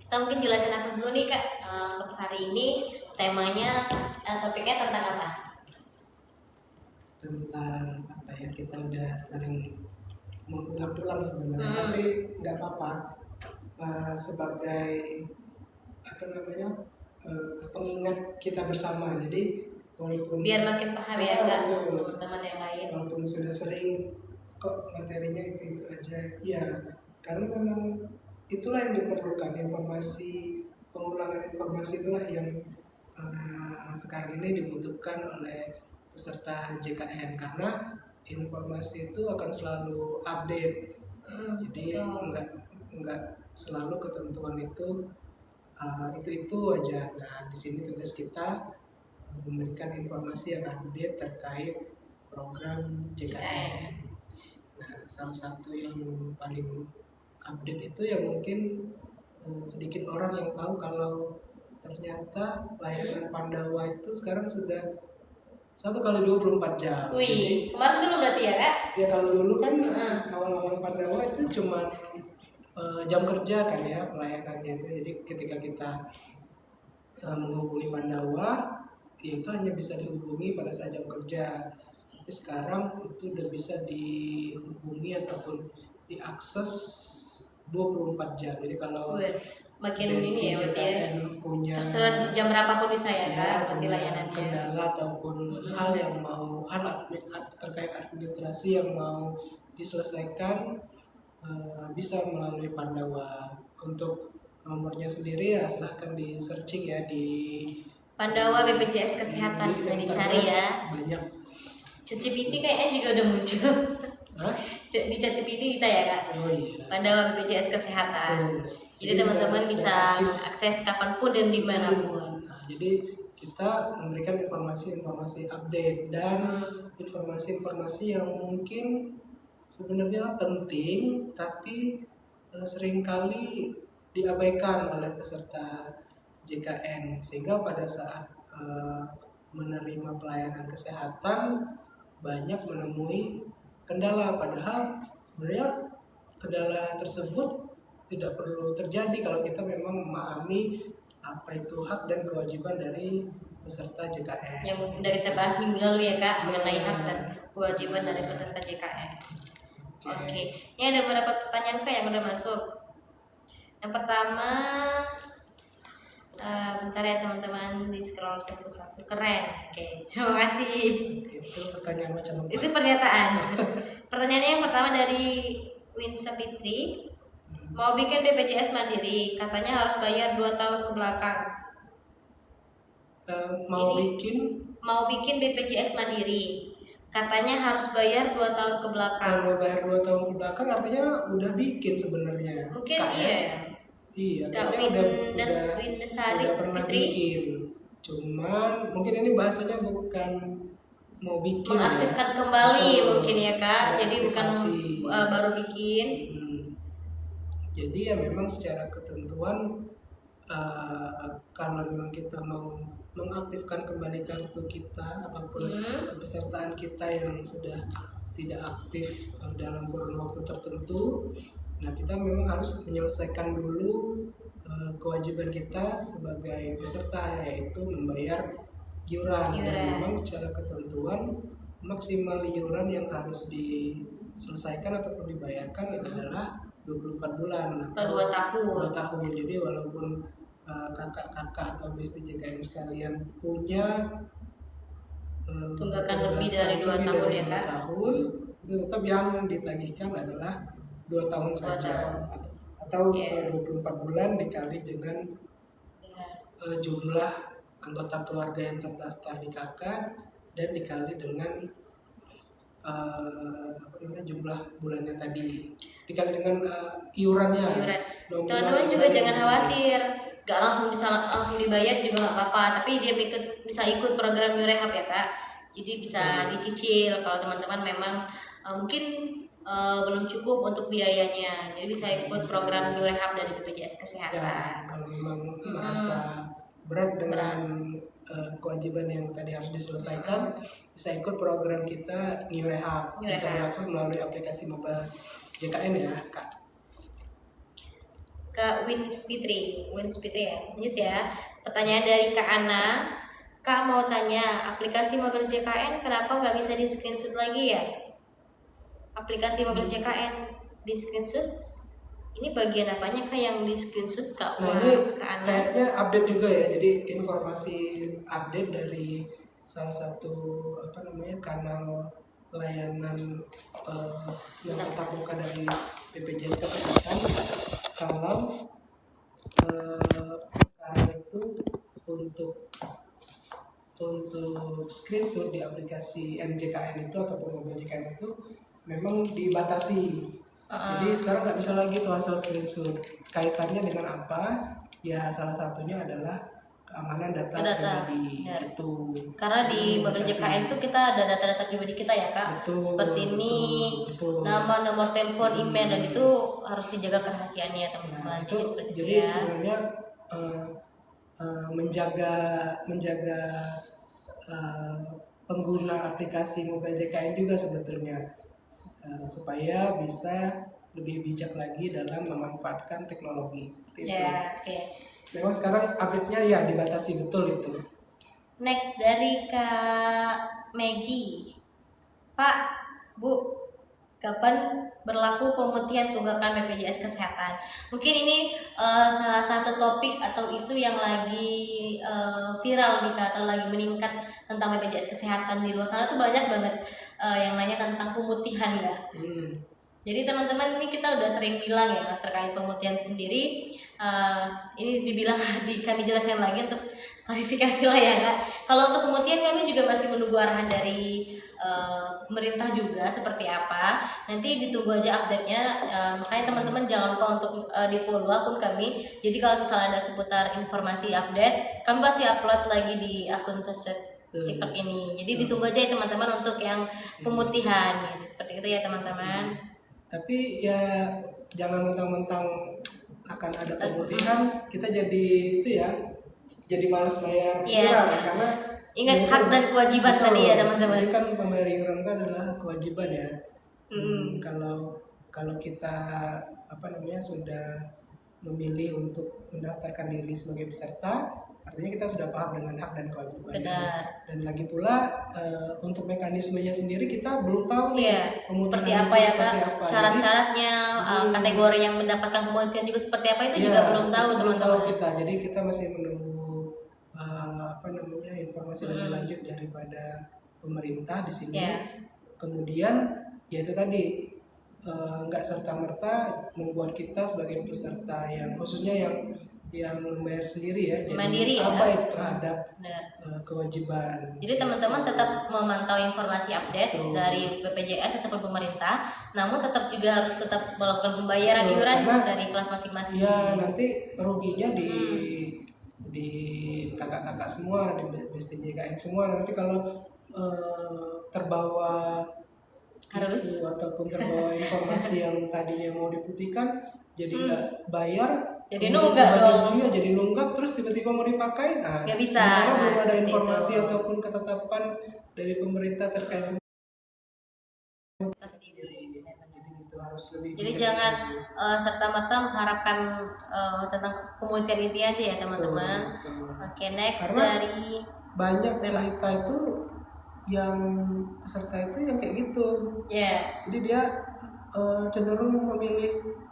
Kita mungkin jelasin apa dulu nih Kak, untuk hari ini temanya, topiknya tentang apa? Tentang apa ya, kita udah sering mengulang-ulang sebenarnya, tapi nggak apa-apa. Sebagai apa namanya, pengingat kita bersama. Jadi walaupun Biar makin paham ya Kak, betul, teman-teman yang lain. walaupun sudah sering kok materinya itu aja, ya karena memang itulah yang diperlukan, informasi, pengulangan informasi itulah yang sekarang ini dibutuhkan oleh peserta JKN, karena informasi itu akan selalu update. Jadi nggak selalu ketentuan itu itu aja. Nah, di sini tugas kita memberikan informasi yang update terkait program JKN. Nah, salah satu yang paling update itu ya mungkin sedikit orang yang tahu kalau ternyata layanan Pandawa itu sekarang sudah 1 kali 24 jam. Wih, kemarin dulu berarti ya Kak? Ya kalau dulu kan awal-awal Pandawa itu cuma jam kerja kan ya pelayanannya itu. Jadi ketika kita menghubungi Pandawa, ya itu hanya bisa dihubungi pada saat jam kerja. Tapi sekarang itu udah bisa dihubungi ataupun diakses 24 jam. Jadi kalau makin ini ya berarti ya, punya terserah jam berapapun bisa ya Kak, berarti punya layanannya. kendala ataupun hal yang mau terkait administrasi yang mau diselesaikan, bisa melalui Pandawa. Untuk nomornya sendiri ya silahkan di searching ya di Pandawa BPJS Kesehatan, bisa dicari ya. Banyak. ChatGPT kayaknya juga udah muncul. Di ChatGPT bisa ya Kak? Oh iya. Pandawa BPJS Kesehatan. Jadi teman-teman bisa akses kapanpun dan dimanapun. Nah, jadi kita memberikan informasi-informasi update dan informasi-informasi yang mungkin sebenarnya penting tapi seringkali diabaikan oleh peserta JKN, sehingga pada saat menerima pelayanan kesehatan banyak menemui kendala, padahal sebenarnya kendala tersebut tidak perlu terjadi kalau kita memang memahami apa itu hak dan kewajiban dari peserta JKN. Yang udah kita bahas minggu lalu ya Kak, mengenai hak dan kewajiban dari peserta JKN. Oke. Ini ada beberapa pertanyaan Kak yang udah masuk. Yang pertama, bentar ya teman-teman, di scroll satu-satu. Keren. Oke, terima kasih. Itu pertanyaan macam apa? Itu pernyataan. Pertanyaannya yang pertama dari Winsa Fitri. Mau bikin BPJS Mandiri, katanya harus bayar 2 tahun ke belakang. Mau bikin BPJS Mandiri, katanya harus bayar 2 tahun ke belakang. Kalau bayar 2 tahun ke belakang artinya udah bikin sebenarnya. Mungkin iya. Iya, Kak Windesari udah pernah bikin. Cuman mungkin ini bahasanya bukan mau bikin, mengaktifkan ya kembali mungkin ya Kak. Jadi bukan baru bikin. Jadi ya memang secara ketentuan kalau memang kita mau mengaktifkan kembali kartu kita ataupun kepesertaan kita yang sudah tidak aktif dalam kurun waktu tertentu, nah kita memang harus menyelesaikan dulu kewajiban kita sebagai peserta, yaitu membayar iuran. Dan memang secara ketentuan maksimal iuran yang harus diselesaikan ataupun dibayarkan adalah 24 bulan atau 2 tahun. 2 tahun. Jadi walaupun kakak-kakak atau bestie JKN sekalian punya tunggakan lebih dari 2 tahun ya Kak, itu tetap yang ditagihkan adalah 2 tahun saja. Atau 24 bulan dikali dengan jumlah anggota keluarga yang terdaftar di kakak dan dikali dengan jumlah bulannya tadi, dikali dengan iurannya. Teman-teman juga jangan khawatir, gak langsung dibayar juga nggak apa-apa, tapi dia bisa ikut program Nurehab ya Kak. Jadi bisa dicicil kalau teman-teman memang mungkin belum cukup untuk biayanya, jadi bisa ikut program Nurehab dari BPJS Kesehatan. Ya, kalau memang merasa berat dengan kewajiban yang tadi harus diselesaikan, bisa ikut program kita New Rehab. Bisa diakses melalui aplikasi mobile JKN ya Kak. Kak Wins Fitri ya. Lanjut ya. Pertanyaan dari Kak Ana. Kak mau tanya, aplikasi mobil JKN kenapa nggak bisa di screenshot lagi ya? Aplikasi mobil JKN di screenshot? Ini bagian apanya Kak yang di screenshot Kak? Nah ini kayaknya update juga ya, jadi informasi update dari salah satu kanal layanan yang tatap muka dari BPJS Kesehatan, kalau itu untuk screenshot di aplikasi MJKN itu ataupun mobil JKN itu memang dibatasi. Jadi sekarang nggak bisa lagi tuh asal screenshot. Kaitannya dengan apa? Ya salah satunya adalah keamanan data pribadi itu. Karena di mobil JKN itu kita ada data-data pribadi kita ya Kak. Betul, seperti betul. nama, nomor telepon, email, dan itu harus dijaga kerahasiaannya ya teman-teman. Nah, itu jadi ya. sebenarnya menjaga pengguna aplikasi mobile JKN juga sebetulnya supaya bisa lebih bijak lagi dalam memanfaatkan teknologi seperti itu. Okay. Memang sekarang update-nya ya dibatasi betul itu. Next dari Kak Maggie. Pak, Bu, kapan berlaku pemutihan tunggakan BPJS Kesehatan? Mungkin ini salah satu topik atau isu yang lagi viral nih Kak, atau lagi meningkat tentang BPJS Kesehatan di luar sana tuh banyak banget yang nanya tentang pemutihan ya. Jadi teman-teman, ini kita udah sering bilang ya terkait pemutihan sendiri. Ini dibilang kami jelaskan lagi untuk klarifikasi lah ya Kak. Kalau untuk pemutihan kami juga masih menunggu arahan dari pemerintah juga seperti apa. Nanti ditunggu aja update-nya. Makanya teman-teman jangan lupa untuk di follow akun kami. Jadi kalau misalnya ada seputar informasi update, kami pasti upload lagi di akun sosmed TikTok ini. Jadi ditunggu aja ya teman-teman untuk yang pemutihan. Gitu. Seperti itu ya teman-teman. Tapi ya jangan mentang-mentang akan ada pemutihan kita jadi itu ya, jadi malas bayar iuran karena ingat hak dan kewajiban tadi ya teman-teman. Jadi kan membayar iuran itu adalah kewajiban ya. Kalau kita sudah memilih untuk mendaftarkan diri sebagai peserta, artinya kita sudah paham dengan hak dan kewajiban. Dan lagi pula untuk mekanismenya sendiri kita belum tahu nih seperti apa ya Kak, syarat-syaratnya, kategori yang mendapatkan pemutihan juga seperti apa itu juga belum tahu teman-teman. Jadi kita masih menunggu informasi lebih lanjut daripada pemerintah di sini. Kemudian ya itu tadi nggak serta-merta membuat kita sebagai peserta yang khususnya yang membayar sendiri ya, mandiri jadi abai terhadap kewajiban. Jadi teman-teman tetap memantau informasi update dari BPJS ataupun pemerintah, namun tetap juga harus tetap melakukan pembayaran iuran dari kelas masing-masing. Ya nanti ruginya di kakak-kakak semua, di BSTJKN semua. Nanti kalau terbawa isu ataupun terbawa informasi yang tadinya mau diputihkan jadi nggak bayar, jadi nunggak dong. Iya, jadi nunggak terus tiba-tiba mau dipakai. Nah, nggak bisa. Karena belum ada informasi ataupun ketetapan dari pemerintah terkait. Jadi jangan serta-merta mengharapkan tentang pemutihan inti aja ya teman-teman. Oke, next. Karena dari banyak cerita itu yang peserta itu yang kayak gitu. Jadi dia cenderung memilih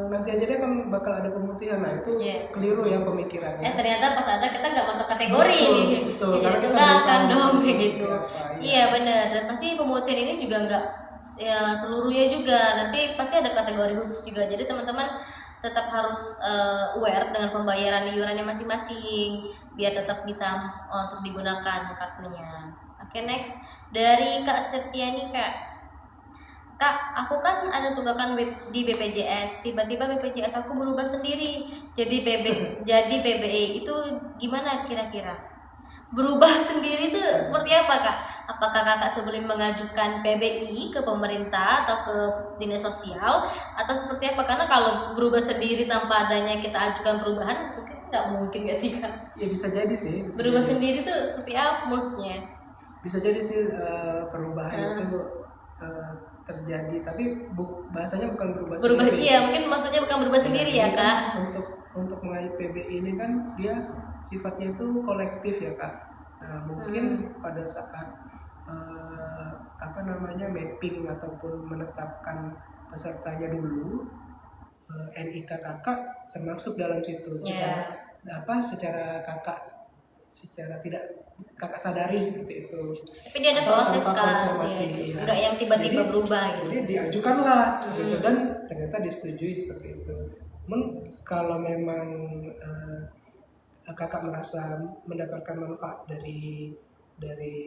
nanti aja dia kan bakal ada pemutihan. Nah itu keliru ya pemikirannya. Ternyata pas ada kita nggak masuk kategori. Betul. Karena kita nggak akan dong kayak gitu. Iya benar. Dan pasti pemutihan ini juga nggak seluruhnya juga. Nanti pasti ada kategori khusus juga. Jadi teman-teman tetap harus aware dengan pembayaran iurannya masing-masing biar tetap bisa untuk digunakan kartunya. Oke, next dari Kak Septiani. Kak, aku kan ada tunggakan di BPJS, tiba-tiba BPJS aku berubah sendiri jadi PBE, itu gimana kira-kira? Berubah sendiri itu seperti apa Kak? Apakah Kakak sebelum mengajukan PBI ke pemerintah atau ke dinas sosial atau seperti apa? Karena kalau berubah sendiri tanpa adanya kita ajukan perubahan nggak mungkin nggak sih Kak? Ya bisa jadi sih. Berubah sendiri tuh seperti apa maksudnya? Bisa jadi sih perubahan itu terjadi, tapi bahasanya bukan berubah sendiri. Iya, mungkin maksudnya bukan berubah sendiri ya Kak. Untuk PBI ini kan dia sifatnya itu kolektif ya Kak. Nah, mungkin pada saat mapping ataupun menetapkan pesertanya dulu, NIK kakak termasuk dalam situ secara secara tidak kakak sadari seperti itu. Tapi dia ada Atau proses tanpa kan, konfirmasi, ya. ya. Nggak yang tiba-tiba Jadi- berubah gitu. Jadi diajukanlah seperti itu dan ternyata disetujui seperti itu. Kalau memang kakak merasa mendapatkan manfaat dari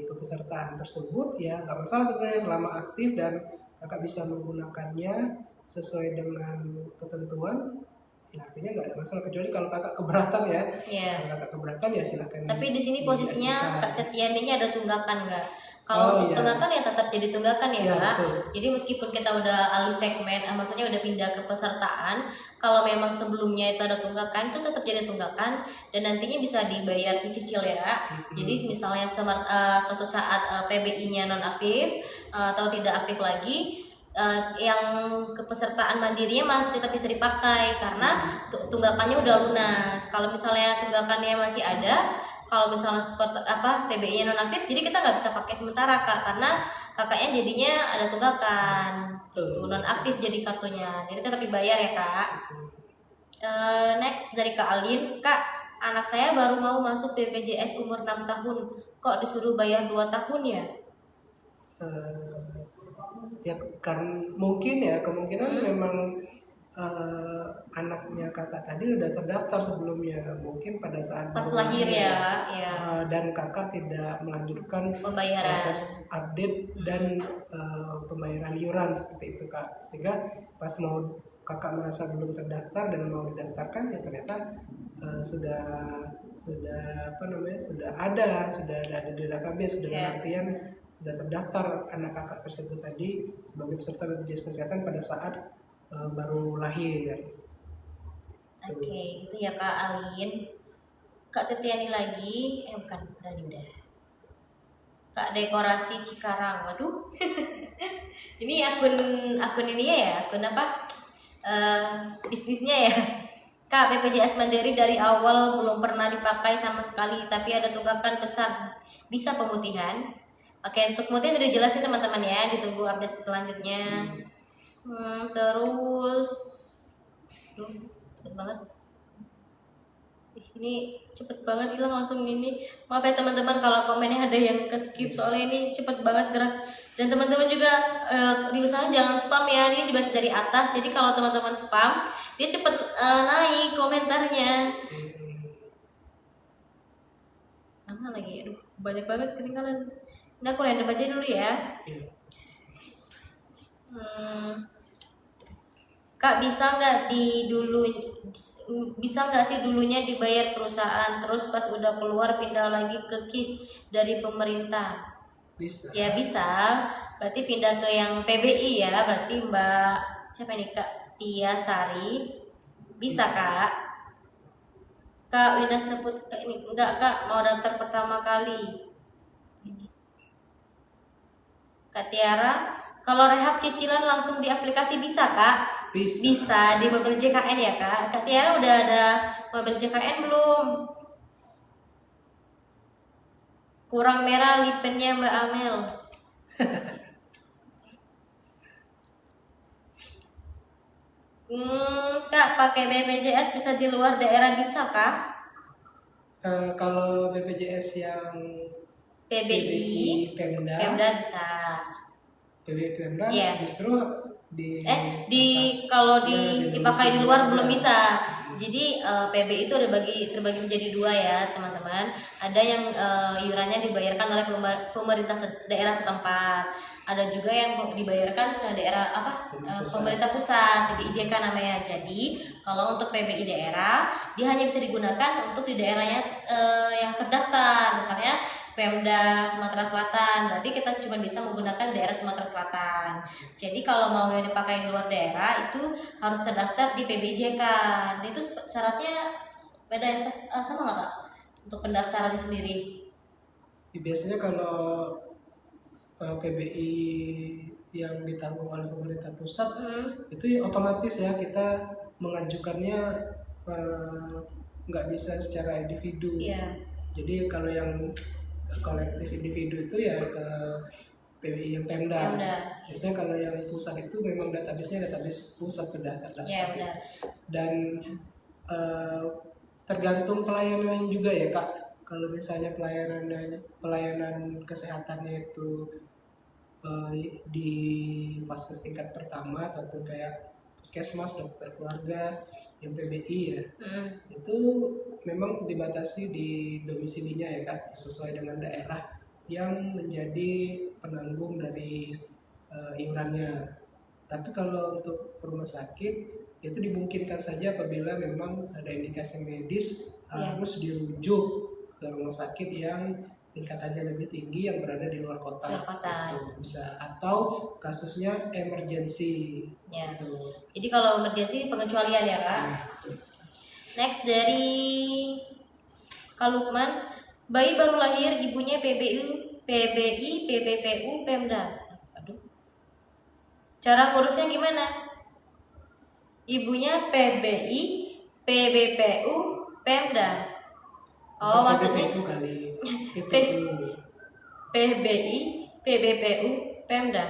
kepesertaan tersebut, ya nggak masalah sebenarnya selama aktif dan kakak bisa menggunakannya sesuai dengan ketentuan, ya artinya nggak ada masalah, kecuali kalau kakak keberatan ya. Iya. Kalau kakak keberatan ya silakan. Tapi di sini posisinya diajukan. Kak Setianinya ada tunggakan nggak? Kalau untuk iya. tunggakan ya tetap jadi tunggakan ya Iya, Kak. betul. Jadi meskipun kita udah alih segmen, maksudnya udah pindah ke pesertaan, kalau memang sebelumnya itu ada tunggakan itu tetap jadi tunggakan dan nantinya bisa dibayar dicicil ya. Jadi misalnya suatu saat PBI-nya nonaktif atau tidak aktif lagi, yang kepesertaan mandirinya masih tetap bisa dipakai karena tunggakannya udah lunas. Kalau misalnya tunggakannya masih ada, kalau misalnya seperti PBI-nya nonaktif, jadi kita nggak bisa pakai sementara Kak, karena kakaknya jadinya ada tunggakan gitu, nonaktif jadi kartunya, jadi tetap dibayar ya Kak. Next dari Kak Alin, Kak, anak saya baru mau masuk BPJS umur 6 tahun, kok disuruh bayar 2 tahun ya? Ya kan mungkin ya kemungkinan memang anaknya kakak tadi udah terdaftar sebelumnya, mungkin pada saat Pas baru lahir ya. dan kakak tidak melanjutkan Pembayaran. proses update dan pembayaran iuran seperti itu Kak, sehingga pas mau kakak merasa belum terdaftar dan mau didaftarkan, ya ternyata sudah ada di database, dengan artian sudah terdaftar anak kakak tersebut tadi sebagai peserta BPJS Kesehatan pada saat baru lahir. Oke, itu ya Kak Alin. Kak Setiani lagi, bukan, udah. Kak Dekorasi Cikarang, waduh. Ini akun ininya ya, akun apa? Bisnisnya ya. Kak, BPJS Mandiri dari awal belum pernah dipakai sama sekali, tapi ada tunggakan besar, bisa pemutihan. Oke, untuk pemutihan udah jelasin teman-teman ya, ditunggu update selanjutnya. Terus, cepet banget. Ini cepet banget hilang langsung ini. Maaf ya teman-teman kalau komennya ada yang ke skip, soalnya ini cepet banget gerak. Dan teman-teman juga diusahakan jangan spam ya, ini dibaca dari atas. Jadi kalau teman-teman spam, dia cepet naik komentarnya. Mana lagi? Aduh, banyak banget ketinggalan. Ini aku random aja dulu ya. Kak, bisa nggak sih dulunya dibayar perusahaan, terus pas udah keluar pindah lagi ke KIS dari pemerintah? Bisa. Ya bisa, berarti pindah ke yang PBI ya, berarti Mbak siapa nih Kak Tia Sari, bisa Kak. Kak udah sebut Kak ini enggak Kak, mau daftar pertama kali. Kak Tiara, kalau rehab cicilan langsung di aplikasi bisa Kak? Bisa di mobil JKN ya Kak. Kak Tiara udah ada mobil JKN belum? Kurang merah lipennya Mbak Amel. Kak, pakai BPJS bisa di luar daerah bisa Kak? Kalau BPJS yang PBI, Pemda bisa. PBI Pemda justru kalau dipakai di luar belum bisa. Jadi PBI itu terbagi menjadi dua ya teman-teman. Ada yang iurannya dibayarkan oleh pemerintah daerah setempat. Ada juga yang dibayarkan ke daerah pemerintah pusat, di IJK namanya. Jadi kalau untuk PBI daerah dia hanya bisa digunakan untuk di daerahnya yang terdaftar. Misalnya Pemda Sumatera Selatan, berarti kita cuma bisa menggunakan daerah Sumatera Selatan. Jadi kalau mau yang dipakai di luar daerah itu harus terdaftar di PBJK. Itu syaratnya beda yang sama nggak Pak untuk pendaftarannya sendiri? Biasanya kalau PBI yang ditanggung oleh pemerintah pusat itu otomatis ya kita mengajukannya nggak bisa secara individu. Iya. Jadi kalau yang kolektif individu itu ya ke PBI yang Pemda. Pemda. Biasanya kalau yang pusat itu memang database-nya database pusat sudah terdaftar. Iya benar. Dan tergantung pelayanan juga ya Kak. Kalau misalnya pelayanan kesehatannya itu di vaskes tingkat pertama ataupun kayak puskesmas, dokter keluarga, yang PBI ya, itu memang dibatasi di domisilinya ya Kak, sesuai dengan daerah yang menjadi penanggung dari iurannya. Tapi kalau untuk rumah sakit itu dimungkinkan saja apabila memang ada indikasi medis harus dirujuk ke rumah sakit yang tingkatannya lebih tinggi yang berada di luar kota. Itu bisa, atau kasusnya emergency. Ya. Gitu. Jadi kalau emergency pengecualian ya Kak. Next dari Kak Lukman, bayi baru lahir, ibunya PBI, PBPU, Pemda. Aduh. Cara ngurusnya gimana? Ibunya PBI, PBPU, Pemda. Oh, maksudnya PBPU kali. PBPU. PBI, PBPU, Pemda.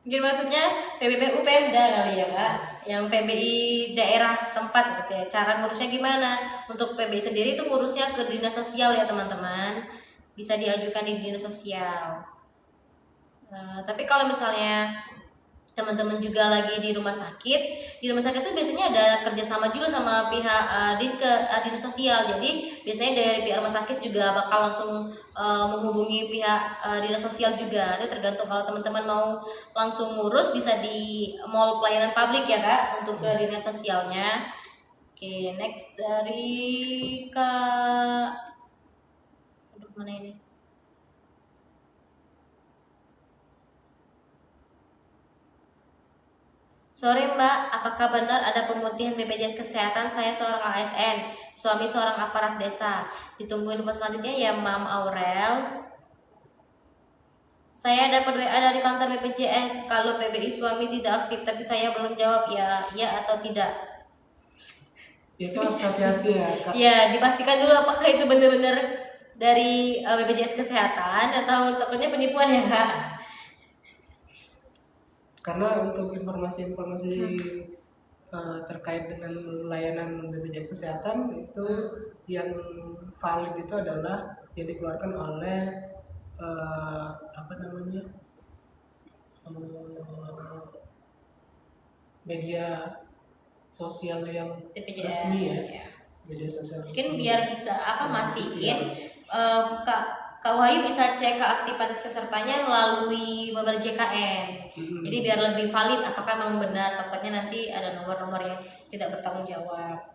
Mungkin maksudnya PBPU Pemda kali ya Kak, yang PBI daerah setempat gitu ya. Cara ngurusnya gimana? Untuk PBI sendiri itu ngurusnya ke dinas sosial ya teman-teman, bisa diajukan di dinas sosial. Tapi kalau misalnya teman-teman juga lagi di rumah sakit itu biasanya ada kerjasama juga sama pihak dinas sosial. Jadi biasanya dari pihak rumah sakit juga bakal langsung menghubungi pihak dinas sosial juga. Itu tergantung, kalau teman-teman mau langsung ngurus bisa di mall pelayanan publik ya Kak untuk ke dinas sosialnya. Oke, next dari Kak, aduh mana ini? Sore Mbak, apakah benar ada pemutihan BPJS Kesehatan? Saya seorang ASN, suami seorang aparat desa. Ditungguin info selanjutnya ya Mam Aurel. Saya dapat WA dari kantor BPJS kalau PBI suami tidak aktif, tapi saya belum jawab ya atau tidak. Itu harus hati-hati ya Kak. Ya, dipastikan dulu apakah itu benar-benar dari BPJS Kesehatan atau takutnya penipuan ya Kak. Karena untuk informasi-informasi terkait dengan layanan BPJS Kesehatan itu yang valid itu adalah yang dikeluarkan oleh media sosial yang BPJS, resmi ya. Media sosial mungkin resmi. biar bisa mastiin Kak Wahyu bisa cek keaktifan pesertanya melalui mobile JKN. Jadi biar lebih valid apakah memang benar, takutnya nanti ada nomor-nomor yang tidak bertanggung jawab.